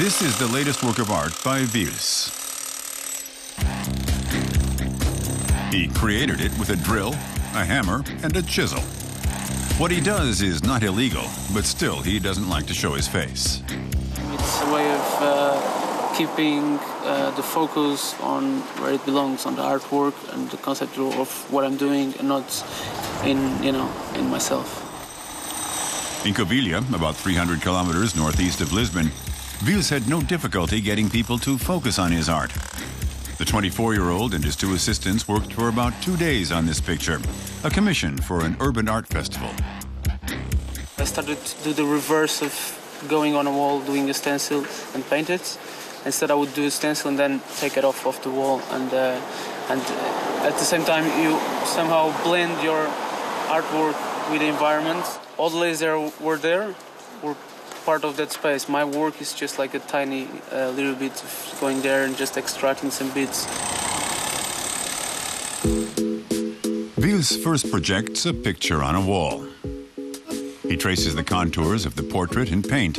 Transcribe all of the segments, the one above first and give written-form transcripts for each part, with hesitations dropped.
This is the latest work of art by Vhils. He created it with a drill, a hammer, and a chisel. What he does is not illegal, but still he doesn't like to show his face. It's a way of keeping the focus on where it belongs, on the artwork and the concept of what I'm doing, and not in myself. In Covilhã, about 300 kilometers northeast of Lisbon, Vhils had no difficulty getting people to focus on his art. The 24-year-old and his two assistants worked for about 2 days on this picture, a commission for an urban art festival. I started to do the reverse of going on a wall, doing a stencil and paint it. Instead, I would do a stencil and then take it off the wall, and at the same time, you somehow blend your artwork with the environment. All the layers that were there were part of that space. My work is just like a tiny little bit of going there and just extracting some bits. Vhils first projects a picture on a wall. He traces the contours of the portrait in paint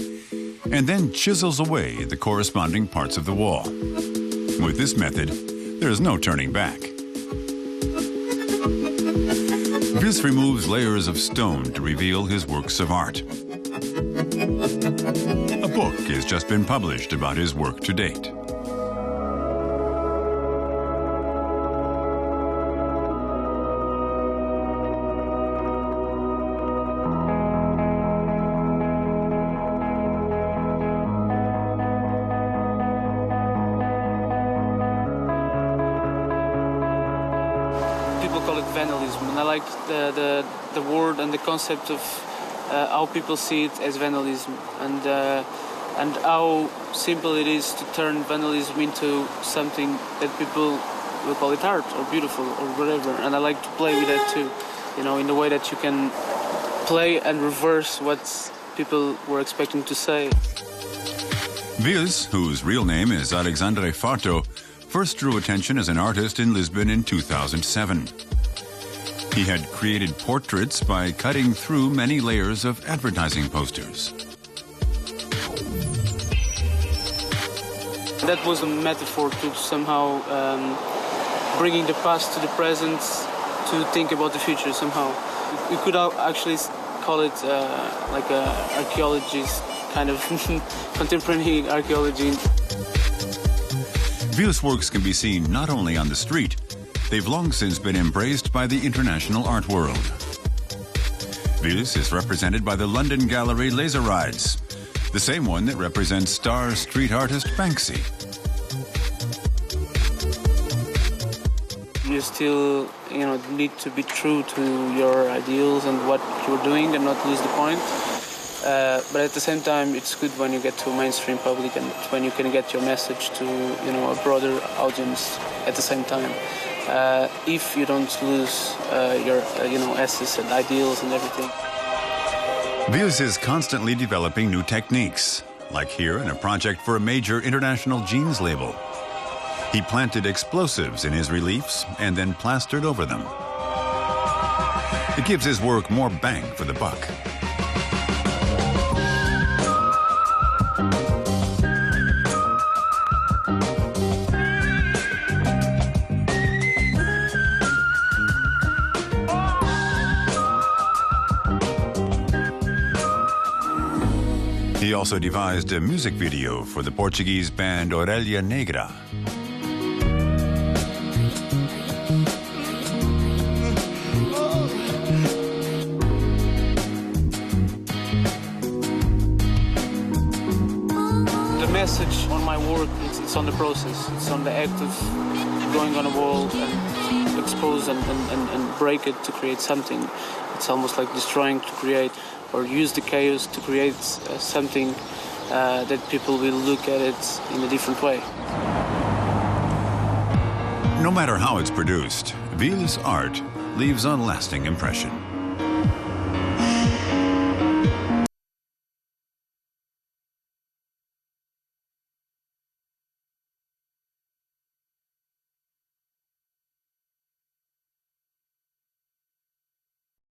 and then chisels away the corresponding parts of the wall. With this method, there is no turning back. Vhils removes layers of stone to reveal his works of art. A book has just been published about his work to date. People call it vandalism, and I like the word and the concept of how people see it as vandalism, and how simple it is to turn vandalism into something that people will call it art or beautiful or whatever. And I like to play with that too, in the way that you can play and reverse what people were expecting to say. Vhils, whose real name is Alexandre Farto, first drew attention as an artist in Lisbon in 2007. He had created portraits by cutting through many layers of advertising posters. That was a metaphor to somehow bringing the past to the present to think about the future somehow. We could actually call it like an archaeologist kind of contemporary archaeology. Vhils' works can be seen not only on the street, they've long since been embraced by the international art world. Vhils is represented by the London gallery Laser Rides, the same one that represents star street artist Banksy. You still, need to be true to your ideals and what you're doing and not lose the point. But at the same time, it's good when you get to a mainstream public and when you can get your message to, a broader audience at the same time. If you don't lose your, essence and ideals and everything. Vhils is constantly developing new techniques, like here in a project for a major international jeans label. He planted explosives in his reliefs and then plastered over them. It gives his work more bang for the buck. He also devised a music video for the Portuguese band Orelha Negra. The message on my work, it's on the process. It's on the act of going on a wall and expose and break it to create something. It's almost like destroying to create, or use the chaos to create something that people will look at it in a different way. No matter how it's produced, Vhils' art leaves a lasting impression.